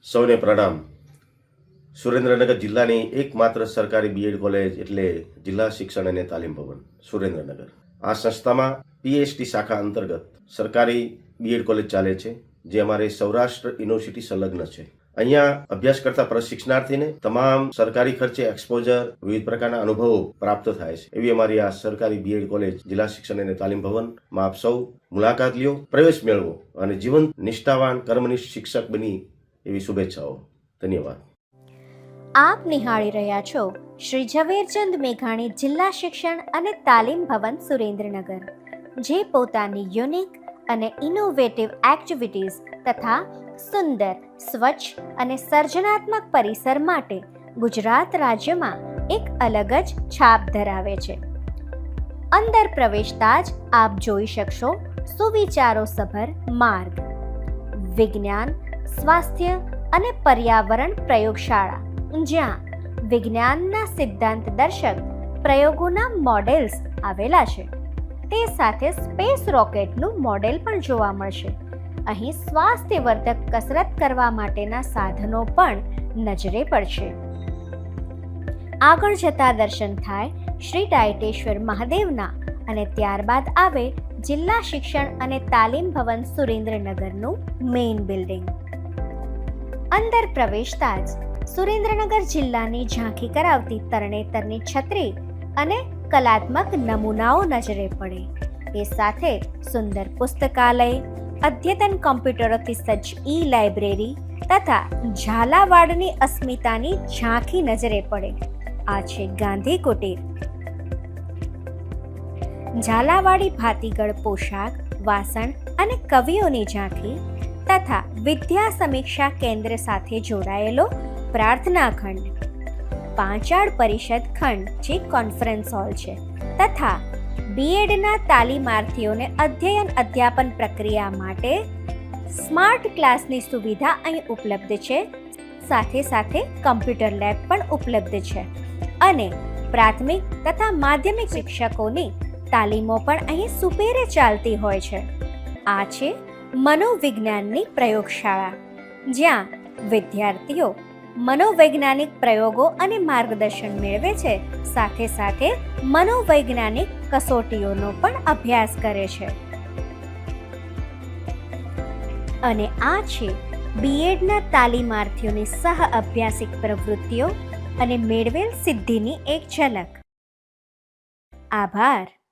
સૌને પ્રણામ. સુરેન્દ્રનગર જિલ્લાની એકમાત્ર સરકારી બીએડ કોલેજ એટલે જિલ્લા શિક્ષણ અને તાલીમ ભવન સુરેન્દ્રનગર. આ સંસ્થામાં પીએચડી શાખા અંતર્ગત સરકારી બીએડ કોલેજ ચાલે છે, જે અમારે સૌરાષ્ટ્ર યુનિવર્સિટી સંલગ્ન છે. અહીંયા અભ્યાસ કરતા પ્રશિક્ષણાર્થીને તમામ સરકારી ખર્ચે એક્સપોઝર, વિવિધ પ્રકારના અનુભવો પ્રાપ્ત થાય છે. એવી અમારી આ સરકારી બીએડ કોલેજ જિલ્લા શિક્ષણ અને તાલીમ ભવનમાં આપ સૌ મુલાકાત લ્યો, પ્રવેશ મેળવો અને જીવંત નિષ્ઠાવાન કર્મનિષ્ઠ શિક્ષક બની એવી શુભેચ્છાઓ. ધન્યવાદ. આપ નિહાળી રહ્યા છો શ્રી ઝવેરચંદ મેઘાણી જિલ્લા શિક્ષણ અને તાલીમ ભવન સુરેન્દ્રનગર, જે પોતાની યુનિક અને ઇનોવેટિવ એક્ટિવિટીઝ તથા સુંદર, સ્વચ્છ અને સર્જનાત્મક પરિસર માટે ગુજરાત રાજ્યમાં એક અલગ જ છાપ ધરાવે છે. અંદર પ્રવેશતા જ આપ જોઈ શકશો સુવિચારોસભર માર્ગ, વિજ્ઞાન, સ્વાસ્થ્ય અને પર્યાવરણ પ્રયોગશાળા, જ્યાં વિજ્ઞાનના સિદ્ધાંત દર્શક પ્રયોગોના મોડેલ્સ આવેલા છે. તે સાથે સ્પેસ રોકેટનું મોડેલ પણ જોવા મળશે. અહીં સ્વાસ્થ્યવર્ધક કસરત કરવા માટેના સાધનો પણ નજરે પડશે. આગળ જતા દર્શન થાય શ્રી ડાયટેશ્વર મહાદેવના અને ત્યારબાદ આવે જિલ્લા શિક્ષણ અને તાલીમ ભવન સુરેન્દ્રનગરનું મેઇન બિલ્ડિંગ. અંદર પ્રવેશતા જ સુરેન્દ્રનગર જિલ્લાની ઝાંખી કરાવતી તરણેતરની છત્રી અને કલાત્મક નમૂનાઓ નજરે પડે. એ સાથે સુંદર પુસ્તકાલય, અદ્યતન કોમ્પ્યુટરોથી સજ્જ ઈ લાઇબ્રેરી તથા ઝાલાવાડની અસ્મિતાની ઝાંખી નજરે પડે. આ છે ગાંધી કુટીર. ઝાલાવાડી ભાતીગળ પોશાક, વાસણ અને કવિઓની ઝાંખી તથા વિદ્યા સમીક્ષા કેન્દ્ર સાથે જોડાયેલો પ્રાર્થના ખંડ, પાંચાળ પરિષદ ખંડ જે કોન્ફરન્સ હોલ છે, તથા બીએડના તાલીમાર્થીઓને અધ્યયન અધ્યાપન પ્રક્રિયા માટે સ્માર્ટ ક્લાસની સુવિધા અહીં ઉપલબ્ધ છે. સાથે સાથે કમ્પ્યુટર લેબ પણ ઉપલબ્ધ છે અને પ્રાથમિક તથા માધ્યમિક શિક્ષકોની તાલીમો પણ અહીં સુપેરે ચાલતી હોય છે. આ છે મનોવિજ્ઞાનની પ્રયોગશાળા, જ્યાં વિદ્યાર્થીઓ મનોવૈજ્ઞાનિક પ્રયોગો અને માર્ગદર્શન મેળવે છે. સાથે સાથે મનોવૈજ્ઞાનિક કસોટીઓનો પણ અભ્યાસ કરે છે. અને આ છે બીએડના તાલીમાર્થીઓની સહ અભ્યાસિક પ્રવૃત્તિઓ અને મેળવેલ સિદ્ધિની એક ઝલક. આભાર.